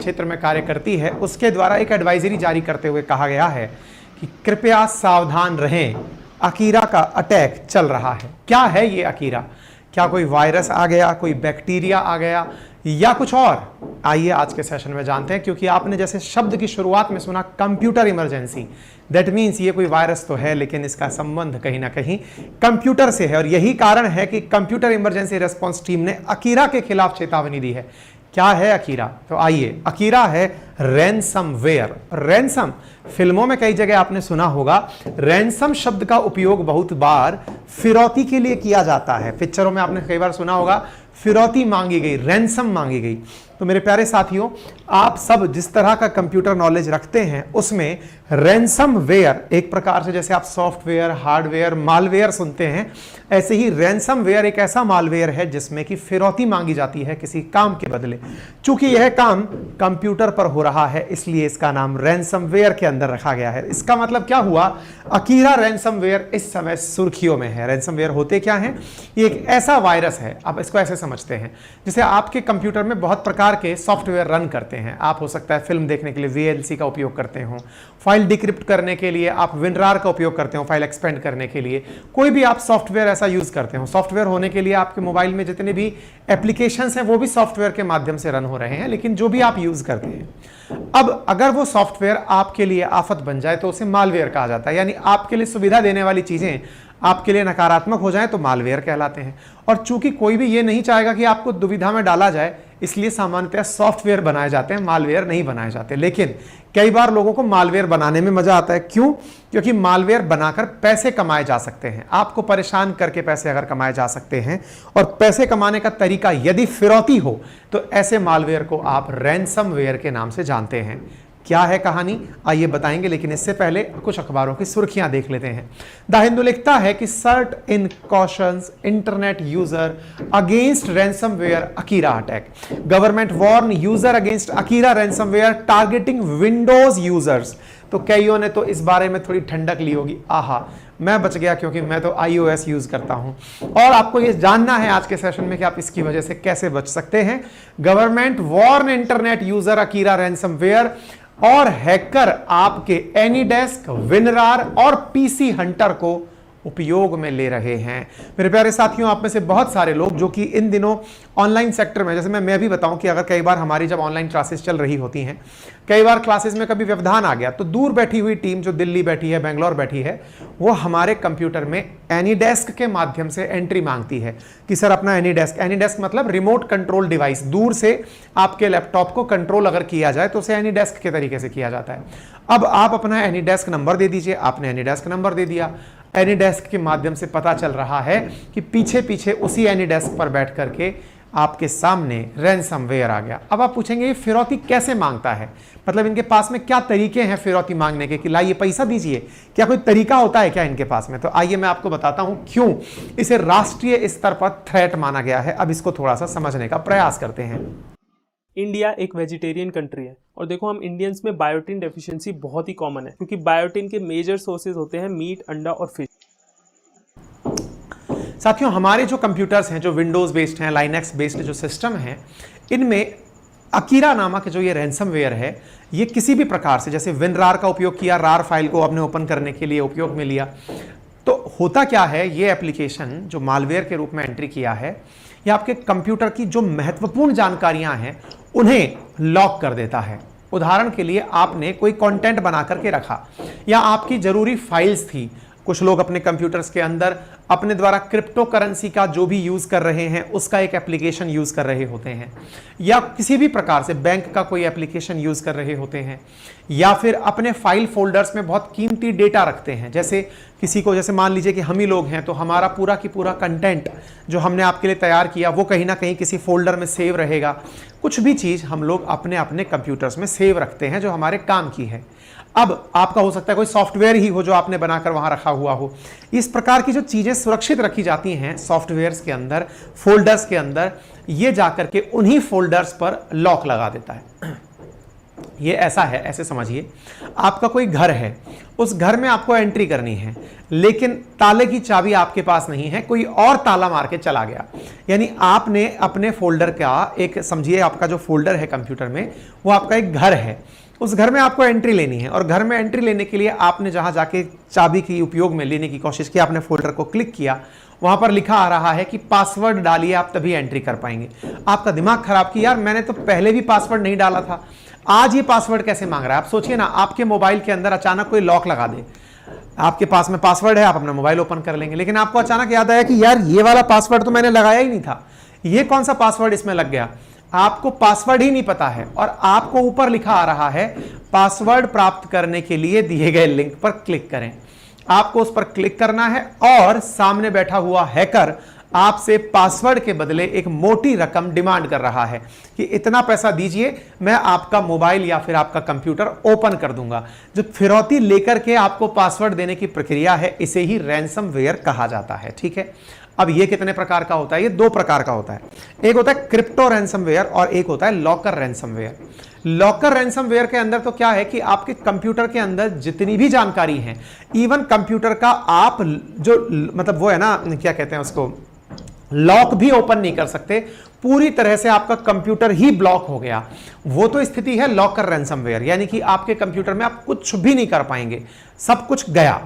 क्षेत्र में कार्य करती है उसके द्वारा एक एडवाइजरी जारी करते हुए कहा गया है कि कृपया सावधान रहें, अकीरा का अटैक चल रहा है। क्या है ये अकीरा? क्या कोई वायरस आ गया, कोई बैक्टीरिया आ गया या कुछ और? आइए आज के सेशन में जानते हैं। क्योंकि आपने जैसे शब्द की शुरुआत में सुना कंप्यूटर इमरजेंसी, दैट मीन्स ये कोई वायरस तो है लेकिन इसका संबंध कहीं ना कहीं कंप्यूटर से है, और यही कारण है कि कंप्यूटर इमरजेंसी रेस्पॉन्स टीम ने अकीरा के खिलाफ चेतावनी दी है। क्या है अकीरा? तो आइए, अकीरा है रैनसमवेयर। रैनसम फिल्मों में कई जगह आपने सुना होगा। रैनसम शब्द का उपयोग बहुत बार फिरौती के लिए किया जाता है। पिक्चरों में आपने कई बार सुना होगा फिरौती मांगी गई, रैनसम मांगी गई। तो मेरे प्यारे साथियों, आप सब जिस तरह का कंप्यूटर नॉलेज रखते हैं उसमें रैनसमवेयर एक प्रकार से, जैसे आप सॉफ्टवेयर, हार्डवेयर, मालवेयर सुनते हैं, ऐसे ही रैनसमवेयर एक ऐसा मालवेयर है जिसमें कि फिरौती मांगी जाती है किसी काम के बदले। चूंकि यह काम कंप्यूटर पर हो रहा है इसलिए इसका नाम रैनसमवेयर के अंदर रखा गया है। इसका मतलब क्या हुआ? अकीरा रैनसमवेयर इस समय सुर्खियों में है। रैनसमवेयर होते क्या हैं? ये एक ऐसा वायरस है, आप इसको ऐसे समझते हैं जैसे आपके कंप्यूटर में बहुत प्रकार के सॉफ्टवेयर रन करते हैं। आप हो सकता है फिल्म देखने के लिए VLC का उपयोग करते हो, फाइल डिक्रिप्ट करने के लिए आप WinRAR का उपयोग करते हो, फाइल एक्सपेंड करने के लिए कोई भी आप सॉफ्टवेयर ऐसा यूज करते हो। सॉफ्टवेयर होने के लिए आपके मोबाइल में जितने भी एप्लीकेशंस हैं वो भी सॉफ्टवेयर के माध्यम से रन हो रहे हैं, लेकिन जो भी आप यूज करते हैं, अब अगर वो सॉफ्टवेयर आपके लिए आफत बन जाए तो उसे मालवेयर कहा जाता है। यानी आपके लिए सुविधा देने वाली चीजें आपके लिए नकारात्मक हो जाए तो मालवेयर कहलाते हैं। और चूंकि कोई भी ये नहीं चाहेगा कि आपको दुविधा में डाला जाए, इसलिए सामान्यतः सॉफ्टवेयर बनाए जाते हैं, मालवेयर नहीं बनाए जाते। लेकिन कई बार लोगों को मालवेयर बनाने में मजा आता है। क्यों? क्योंकि मालवेयर बनाकर पैसे कमाए जा सकते हैं। आपको परेशान करके पैसे अगर कमाए जा सकते हैं और पैसे कमाने का तरीका यदि फिरौती हो तो ऐसे मालवेयर को आप रैनसमवेयर के नाम से जानते हैं। क्या है कहानी? आइए बताएंगे, लेकिन इससे पहले कुछ अखबारों की सुर्खियां देख लेते हैं। द हिंदू लिखता है कि CERT In cautions internet user against ransomware Akira attack. Government warn user against Akira ransomware targeting Windows users. तो कईयों ने तो इस बारे में थोड़ी ठंडक ली होगी, आहा मैं बच गया क्योंकि मैं तो iOS यूज करता हूं। और आपको यह जानना है आज के सेशन में कि आप इसकी वजह से कैसे बच सकते हैं। Government warn internet user Akira ransomware और हैकर आपके एनीडेस्क, WinRAR और PC हंटर को उपयोग में ले रहे हैं। मेरे प्यारे साथियों, आप में से बहुत सारे लोग जो कि इन दिनों ऑनलाइन सेक्टर में, जैसे मैं भी बताऊं कि अगर कई बार हमारी जब ऑनलाइन क्लासेस चल रही होती हैं, कई बार क्लासेस में कभी व्यवधान आ गया तो दूर बैठी हुई टीम जो दिल्ली बैठी है, बेंगलोर बैठी है, वो हमारे कंप्यूटर में एनीडेस्क के माध्यम से एंट्री मांगती है कि सर अपना एनीडेस्क मतलब रिमोट कंट्रोल डिवाइस, दूर से आपके लैपटॉप को कंट्रोल अगर किया जाए तो उसे एनीडेस्क के तरीके से किया जाता है। अब आप अपना एनीडेस्क नंबर दे दीजिए। आपने एनीडेस्क नंबर दे दिया, एनीडेस्क के माध्यम से पता चल रहा है कि पीछे पीछे उसी एनीडेस्क पर बैठ करके आपके सामने रैनसमवेयर आ गया। अब आप पूछेंगे ये फिरौती कैसे मांगता है, मतलब इनके पास में क्या तरीके हैं फिरौती मांगने के कि लाइए पैसा दीजिए, क्या कोई तरीका होता है क्या इनके पास में? तो आइए मैं आपको बताता हूं क्यों इसे राष्ट्रीय स्तर पर थ्रेट माना गया है। अब इसको थोड़ा सा समझने का प्रयास करते हैं। इंडिया एक वेजिटेरियन कंट्री है और देखो हम इंडियंस में बायोटिन डेफिशिएंसी बहुत ही कॉमन है, क्योंकि बायोटिन के मेजर सोर्सेज होते हैं मीट, अंडा और फिश। साथियों, हमारे जो कंप्यूटर्स हैं, जो विंडोज बेस्ड हैं, लाइनेक्स बेस्ड जो सिस्टम हैं, इनमें अकीरा नामक जो ये रैनसमवेयर है, ये किसी भी प्रकार से, जैसे WinRAR का उपयोग किया, RAR फाइल को आपने ओपन करने के लिए उपयोग में लिया, तो होता क्या है, ये एप्लीकेशन जो मालवेयर के रूप में एंट्री किया है, ये आपके कंप्यूटर की जो महत्वपूर्ण जानकारियां हैं उन्हें लॉक कर देता है। उदाहरण के लिए आपने कोई कंटेंट बना करके रखा या आपकी जरूरी फाइल्स थी, कुछ लोग अपने कंप्यूटर्स के अंदर अपने द्वारा क्रिप्टो करेंसी का जो भी यूज कर रहे हैं उसका एक एप्लीकेशन यूज कर रहे होते हैं, या किसी भी प्रकार से बैंक का कोई एप्लीकेशन यूज कर रहे होते हैं, या फिर अपने फाइल फोल्डर्स में बहुत कीमती डेटा रखते हैं। जैसे किसी को, जैसे मान लीजिए कि हम ही लोग हैं तो हमारा पूरा की पूरा कंटेंट जो हमने आपके लिए तैयार किया वो कहीं ना कहीं किसी फोल्डर में सेव रहेगा। कुछ भी चीज हम लोग अपने अपने कंप्यूटर्स में सेव रखते हैं जो हमारे काम की है। अब आपका हो सकता है कोई सॉफ्टवेयर ही हो जो आपने बनाकर वहां रखा हुआ हो। इस प्रकार की जो चीजें सुरक्षित रखी जाती हैं सॉफ्टवेयर्स के अंदर, फोल्डर्स के अंदर, ये जाकर के उन्हीं फोल्डर्स पर लॉक लगा देता है। ये ऐसा है, ऐसे समझिए, आपका कोई घर है, उस घर में आपको एंट्री करनी है, लेकिन ताले की चाबी आपके पास नहीं है, कोई और ताला मार के चला गया। यानी आपने अपने फोल्डर का एक, समझिए आपका जो फोल्डर है कंप्यूटर में, वो आपका एक घर है, उस घर में आपको एंट्री लेनी है, और घर में एंट्री लेने के लिए आपने जहां जाके चाबी की उपयोग में लेने की कोशिश की, आपने फोल्डर को क्लिक किया, वहां पर लिखा आ रहा है कि पासवर्ड डालिए आप तभी एंट्री कर पाएंगे। आपका दिमाग खराब कि यार मैंने तो पहले भी पासवर्ड नहीं डाला था, आज ये पासवर्ड कैसे मांग रहा है। आप सोचिए ना, आपके मोबाइल के अंदर अचानक कोई लॉक लगा दे, आपके पास में पासवर्ड है, आप अपना मोबाइल ओपन कर लेंगे, लेकिन आपको अचानक याद आया कि यार ये वाला पासवर्ड तो मैंने लगाया ही नहीं था, ये कौन सा पासवर्ड इसमें लग गया। आपको पासवर्ड ही नहीं पता है, और आपको ऊपर लिखा आ रहा है पासवर्ड प्राप्त करने के लिए दिए गए लिंक पर क्लिक करें। आपको उस पर क्लिक करना है, और सामने बैठा हुआ हैकर आपसे पासवर्ड के बदले एक मोटी रकम डिमांड कर रहा है कि इतना पैसा दीजिए, मैं आपका मोबाइल या फिर आपका कंप्यूटर ओपन कर दूंगा। जो फिरौती लेकर के आपको पासवर्ड देने की प्रक्रिया है, इसे ही रैंसमवेयर कहा जाता है। ठीक है, अब ये कितने प्रकार का होता है? ये दो प्रकार का होता है। एक होता है क्रिप्टो रैंसमवेयर और एक होता है लॉकर रैंसमवेयर। लॉकर रैंसमवेयर के अंदर तो क्या है कि आपके कंप्यूटर के अंदर जितनी भी जानकारी है, इवन कंप्यूटर का आप जो मतलब वो है ना, क्या कहते हैं उसको, लॉक भी ओपन नहीं कर सकते, पूरी तरह से आपका कंप्यूटर ही ब्लॉक हो गया, वो तो स्थिति है लॉकर रैंसमवेयर। यानी कि आपके कंप्यूटर में आप कुछ भी नहीं कर पाएंगे, सब कुछ गया,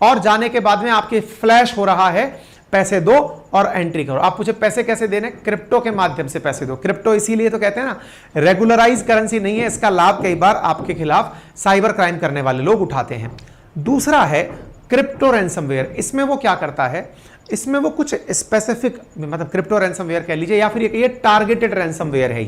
और जाने के बाद में आपके फ्लैश हो रहा है पैसे दो और एंट्री करो। आप पूछे पैसे कैसे देने? क्रिप्टो के माध्यम से पैसे दो। क्रिप्टो इसीलिए तो कहते हैं ना, रेगुलराइज करेंसी नहीं है, इसका लाभ कई बार आपके खिलाफ साइबर क्राइम करने वाले लोग उठाते हैं। दूसरा है क्रिप्टो रैंसमवेयर। इसमें वो क्या करता है, इसमें वो कुछ स्पेसिफिक, मतलब क्रिप्टो रैंसमवेयर कह लीजिए या फिर ये टारगेटेड रैंसमवेयर है।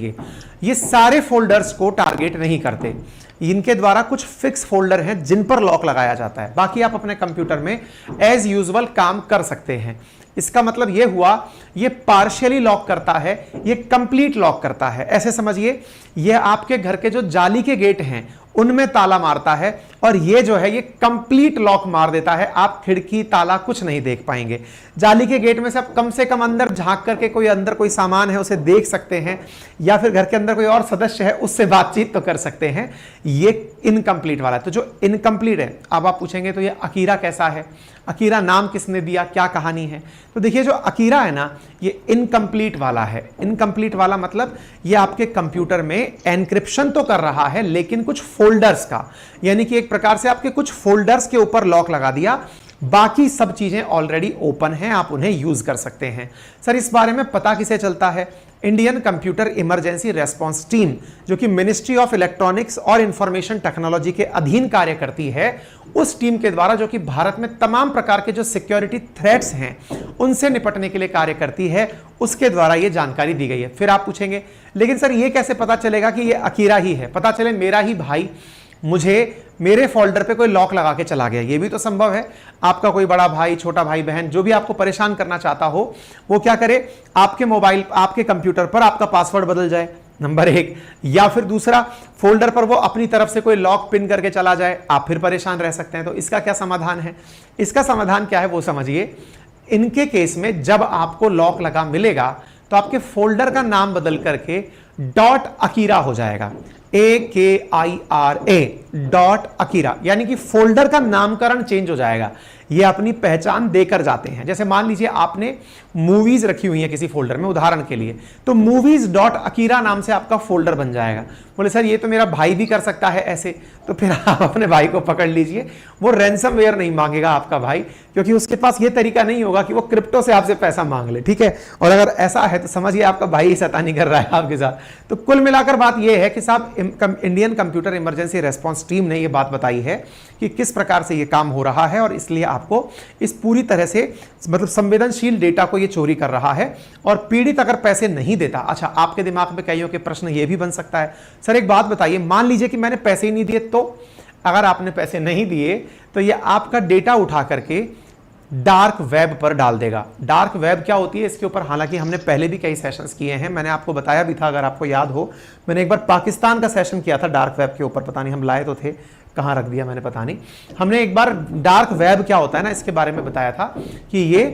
ये सारे फोल्डर्स को टारगेट नहीं करते, इनके द्वारा कुछ फिक्स फोल्डर हैं जिन पर लॉक लगाया जाता है, बाकी आप अपने कंप्यूटर में एज यूजुअल काम कर सकते हैं। इसका मतलब ये हुआ, ये पार्शियली लॉक करता है, ये कंप्लीट लॉक करता है। ऐसे समझिए, ये आपके घर के जो जाली के गेट हैं उनमें ताला मारता है, और ये जो है ये कंप्लीट लॉक मार देता है, आप खिड़की ताला कुछ नहीं देख पाएंगे। जाली के गेट में से आप कम से कम अंदर झांक करके कोई अंदर कोई सामान है उसे देख सकते हैं, या फिर घर के अंदर कोई और सदस्य है उससे बातचीत तो कर सकते हैं। ये इनकम्प्लीट वाला है। तो जो इनकम्प्लीट है, अब आप पूछेंगे तो ये अकीरा कैसा है, अकीरा नाम किसने दिया, क्या कहानी है? तो देखिए, जो अकीरा है ना, ये इनकम्प्लीट वाला है। इनकम्प्लीट वाला मतलब ये आपके कंप्यूटर में एनक्रिप्शन तो कर रहा है, लेकिन कुछ फोल्डर्स का, यानी कि एक प्रकार से आपके कुछ फोल्डर्स के ऊपर लॉक लगा दिया, बाकी सब चीजें ऑलरेडी ओपन हैं, आप उन्हें यूज कर सकते हैं। सर, इस बारे में पता किसे चलता है? Indian computer emergency response team, जो कि मिनिस्ट्री ऑफ इलेक्ट्रॉनिक्स और इंफॉर्मेशन टेक्नोलॉजी के अधीन कार्य करती है, उस टीम के द्वारा, जो कि भारत में तमाम प्रकार के जो सिक्योरिटी थ्रेट्स हैं उनसे निपटने के लिए कार्य करती है, उसके द्वारा यह जानकारी दी गई है। फिर आप पूछेंगे, लेकिन सर ये कैसे पता चलेगा कि यह अकीरा ही है? पता चले मेरा ही भाई मुझे मेरे फोल्डर पे कोई लॉक लगा के चला गया, ये भी तो संभव है। आपका कोई बड़ा भाई, छोटा भाई, बहन, जो भी आपको परेशान करना चाहता हो, वो क्या करे, आपके मोबाइल, आपके कंप्यूटर पर आपका पासवर्ड बदल जाए, नंबर एक, या फिर दूसरा, फोल्डर पर वो अपनी तरफ से कोई लॉक पिन करके चला जाए, आप फिर परेशान रह सकते हैं। तो इसका क्या समाधान है? इसका समाधान क्या है वो समझिए। इनके केस में जब आपको लॉक लगा मिलेगा तो आपके फोल्डर का नाम बदल करके .अकीरा हो जाएगा, AKIRA .अकीरा, यानी कि फोल्डर का नामकरण चेंज हो जाएगा। ये अपनी पहचान देकर जाते हैं। जैसे मान लीजिए आपने मूवीज रखी हुई है किसी फोल्डर में, उदाहरण के लिए, तो movies.akira नाम से आपका फोल्डर बन जाएगा। बोले सर ये तो मेरा भाई भी कर सकता है ऐसे, तो फिर आप अपने भाई को पकड़ लीजिए, वो रैंसमवेयर नहीं मांगेगा आपका भाई, क्योंकि उसके पास ये तरीका नहीं होगा कि वो क्रिप्टो से आपसे पैसा मांग ले। ठीक है, और अगर ऐसा है तो समझिए आपका भाई ही शैतानी कर रहा है आपके साथ। तो कुल मिलाकर बात यह है कि साहब, Indian computer emergency response team ने यह बात बताई है कि किस प्रकार से यह काम हो रहा है, और इसलिए आपको इस पूरी तरह से, मतलब संवेदनशील डेटा को ये चोरी कर रहा है, और पीड़ित अगर पैसे नहीं देता। अच्छा, आपके दिमाग में कईयों के प्रश्न ये भी बन सकता है, सर एक बात बताइए, मान लीजिए कि मैंने पैसे ही नहीं दिए, तो अगर आपने पैसे नहीं दिए तो ये आपका डेटा उठा करके डार्क वेब पर डाल देगा। डार्क वेब क्या होती है, इसके ऊपर हालांकि हमने पहले भी कई सेशंस किए हैं, मैंने आपको बताया भी था, अगर आपको याद हो, मैंने एक बार पाकिस्तान का सेशन किया था डार्क वेब के ऊपर, पता नहीं हम लाए तो थे, कहाँ रख दिया मैंने पता नहीं। हमने एक बार डार्क वेब क्या होता है ना, इसके बारे में बताया था कि ये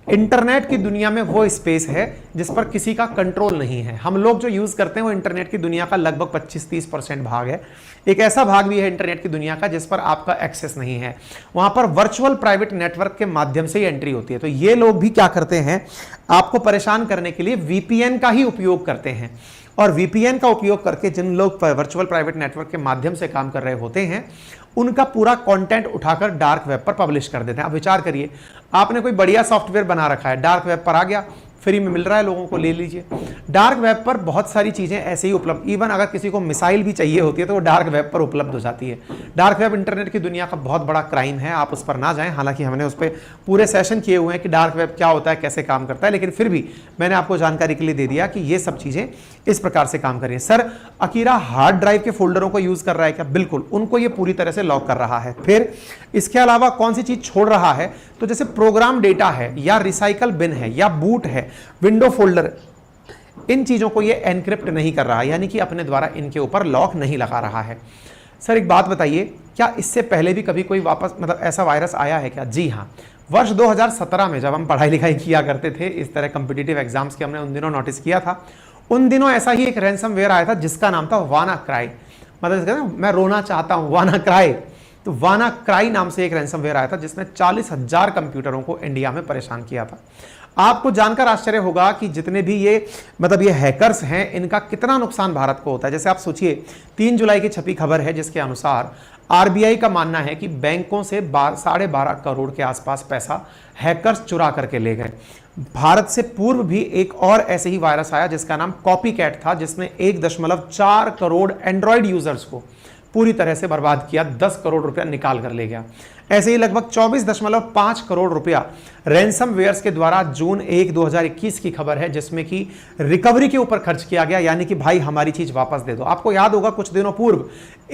इंटरनेट की दुनिया में वो स्पेस है जिस पर किसी का कंट्रोल नहीं है। हम लोग जो यूज करते हैं वो इंटरनेट की दुनिया का लगभग 25-30% भाग है। एक ऐसा भाग भी है इंटरनेट की दुनिया का जिस पर आपका एक्सेस नहीं है, वहां पर वर्चुअल प्राइवेट नेटवर्क के माध्यम से ही एंट्री होती है। तो ये लोग भी क्या करते हैं, आपको परेशान करने के लिए वीपीएन का ही उपयोग करते हैं, और वीपीएन का उपयोग करके जिन लोग वर्चुअल प्राइवेट नेटवर्क के माध्यम से काम कर रहे होते हैं उनका पूरा कंटेंट उठाकर डार्क वेब पर पब्लिश कर देते हैं। अब विचार करिए, आपने कोई बढ़िया सॉफ्टवेयर बना रखा है, डार्क वेब पर आ गया, फ्री में मिल रहा है लोगों को, ले लीजिए। डार्क वेब पर बहुत सारी चीजें ऐसे ही उपलब्ध, इवन अगर किसी को मिसाइल भी चाहिए होती है तो वो डार्क वेब पर उपलब्ध हो जाती है। डार्क वेब इंटरनेट की दुनिया का बहुत बड़ा क्राइम है, आप उस पर ना जाएं। हालांकि हमने उस पर पूरे सेशन किए हुए हैं कि डार्क वेब क्या होता है, कैसे काम करता है, लेकिन फिर भी मैंने आपको जानकारी के लिए दे दिया कि ये सब चीजें इस प्रकार से काम कर रही है। सर अकीरा हार्ड ड्राइव के फोल्डरों को यूज कर रहा है क्या? बिल्कुल, उनको ये पूरी तरह से लॉक कर रहा है। फिर इसके अलावा कौन सी चीज छोड़ रहा है, तो जैसे प्रोग्राम डेटा है या रिसाइकल बिन है या बूट है, विंडो फोल्डर, इन चीजों को ये एनक्रिप्ट नहीं कर रहा है, यानी कि अपने द्वारा इनके ऊपर लॉक नहीं लगा रहा है। सर एक बात बताइए, क्या इससे पहले भी कभी कोई वापस मतलब ऐसा वायरस आया है क्या? जी हाँ, वर्ष 2017 में जब हम पढ़ाई लिखाई किया करते थे, इस तरह कॉम्पिटिटिव एग्जाम्स के हमने उन दिनों नोटिस किया था। उन दिनों ऐसा ही एक रैंसमवेयर आया था जिसका नाम था वानाक्राई, मतलब मैं रोना चाहता हूं, वानाक्राई। तो वानाक्राई नाम से एक रैंसमवेयर आया था जिसने 40,000 कंप्यूटरों को इंडिया में परेशान किया था। आपको जानकर आश्चर्य होगा कि जितने भी ये हैकर्स हैं, इनका कितना नुकसान भारत को होता है। जैसे आप सोचिए, 3 जुलाई की छपी खबर है जिसके अनुसार आरबीआई का मानना है कि बैंकों से 12.5 करोड़ के आसपास पैसा हैकर्स चुरा करके ले गए। भारत से पूर्व भी एक और ऐसे ही वायरस आया जिसका नाम कॉपीकैट था, जिसने 1.4 करोड़ एंड्रॉयड यूजर्स को पूरी तरह से बर्बाद किया, 10 करोड़ रुपया निकाल कर ले गया। ऐसे ही लगभग 24.5 करोड़ रुपया रैंसमवेयर्स के द्वारा जून 1, 2021 की खबर है, जिसमें कि रिकवरी के ऊपर खर्च किया गया, यानी कि भाई हमारी चीज वापस दे दो। आपको याद होगा कुछ दिनों पूर्व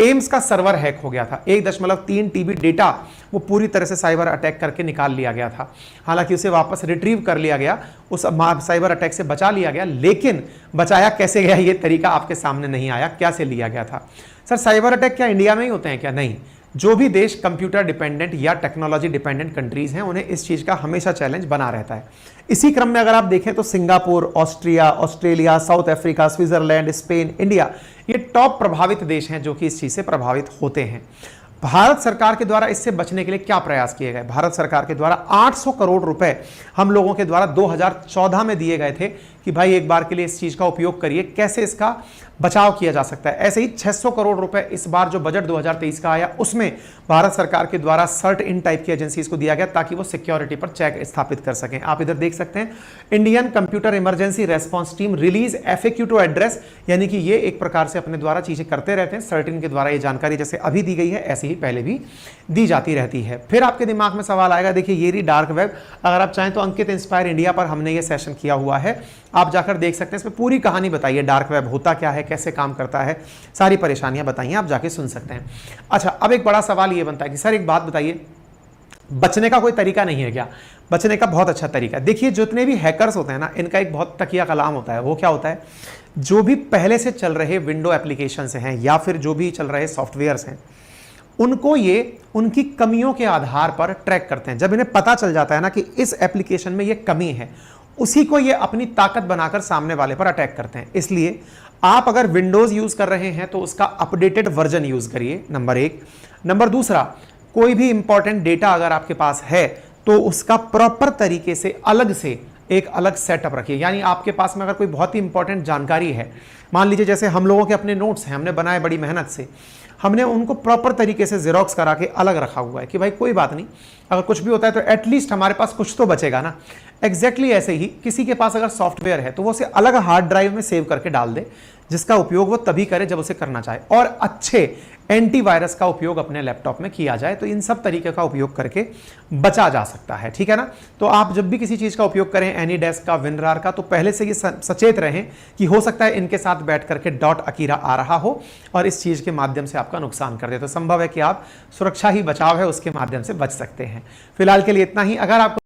एम्स का सर्वर हैक हो गया था, 1.3 टीबी डेटा वो पूरी तरह से साइबर अटैक करके निकाल लिया गया था। हालांकि उसे वापस रिट्रीव कर लिया गया, उस साइबर अटैक से बचा लिया गया, लेकिन बचाया कैसे गया ये तरीका आपके सामने नहीं आया, क्या से लिया गया था। सर साइबर अटैक क्या इंडिया में ही होते हैं क्या? नहीं, जो भी देश कंप्यूटर डिपेंडेंट या टेक्नोलॉजी डिपेंडेंट कंट्रीज हैं उन्हें इस चीज का हमेशा चैलेंज बना रहता है। इसी क्रम में अगर आप देखें तो Singapore, Austria, Australia, south Africa, Switzerland, Spain, India, ये टॉप प्रभावित देश हैं जो कि इस चीज से प्रभावित होते हैं। भारत सरकार के द्वारा इससे बचने के लिए क्या प्रयास किए गए? भारत सरकार के द्वारा 800 करोड़ रुपए हम लोगों के द्वारा 2014 में दिए गए थे कि भाई एक बार के लिए इस चीज का उपयोग करिए, कैसे इसका बचाव किया जा सकता है। ऐसे ही 600 करोड़ रुपए इस बार जो बजट 2023 का आया उसमें भारत सरकार के द्वारा सर्ट इन टाइप की एजेंसीज को दिया गया ताकि वो सिक्योरिटी पर चेक स्थापित कर सकें। आप इधर देख सकते हैं, Indian computer emergency response team release FAQ to address, यानी कि ये एक प्रकार से अपने द्वारा चीजें करते रहते हैं। सर्ट इन के द्वारा ये जानकारी जैसे अभी दी गई है ऐसे ही पहले भी दी जाती रहती है। फिर आपके दिमाग में सवाल आएगा, देखिए ये रही डार्क वेब। अगर आप चाहें तो अंकित इंस्पायर इंडिया पर हमने ये सेशन किया हुआ है, आप जाकर देख सकते हैं। इसमें पूरी कहानी बताइए, डार्क वेब होता क्या है, कैसे काम करता है, सारी परेशानियां बताइए, आप जाके सुन सकते हैं। अच्छा, अब एक बड़ा सवाल ये बनता है कि सर एक बात बताइए, बचने का कोई तरीका नहीं है क्या? बचने का बहुत अच्छा तरीका है। देखिए जितने भी हैकर्स होते हैं ना, इनका एक बहुत तकिया कलाम होता है। वो क्या होता है, जो भी पहले से चल रहे विंडो एप्लीकेशन हैं या फिर जो भी चल रहे सॉफ्टवेयर्स हैं, उनको ये उनकी कमियों के आधार पर ट्रैक करते हैं। जब इन्हें पता चल जाता है ना कि इस एप्लीकेशन में ये कमी है, उसी को ये अपनी ताकत बनाकर सामने वाले पर अटैक करते हैं। इसलिए आप अगर विंडोज यूज कर रहे हैं तो उसका अपडेटेड वर्जन यूज करिए, नंबर 1। नंबर दूसरा, कोई भी इंपॉर्टेंट डेटा अगर आपके पास है तो उसका प्रॉपर तरीके से अलग से एक अलग सेटअप रखिए। यानी आपके पास में अगर कोई बहुत ही इंपॉर्टेंट जानकारी है, मान लीजिए जैसे हम लोगों के अपने नोट्स हैं, हमने बनाए बड़ी मेहनत से, हमने उनको प्रॉपर तरीके से जेरोक्स करा के अलग रखा हुआ है कि भाई कोई बात नहीं, अगर कुछ भी होता है तो एटलीस्ट हमारे पास कुछ तो बचेगा ना। एग्जैक्टली ऐसे ही किसी के पास अगर सॉफ्टवेयर है तो वो उसे अलग हार्ड ड्राइव में सेव करके डाल दे, जिसका उपयोग वो तभी करे जब उसे करना चाहे, और अच्छे एंटीवायरस का उपयोग अपने लैपटॉप में किया जाए। तो इन सब तरीके का उपयोग करके बचा जा सकता है, ठीक है ना। तो आप जब भी किसी चीज का उपयोग करें, एनीडेस्क का, विनरार का, तो पहले से ये सचेत रहें कि हो सकता है इनके साथ बैठ करके .akira आ रहा हो और इस चीज के माध्यम से आपका नुकसान कर दे। तो संभव है कि आप सुरक्षा ही बचाव है उसके माध्यम से बच सकते हैं। फिलहाल के लिए इतना ही। अगर आपको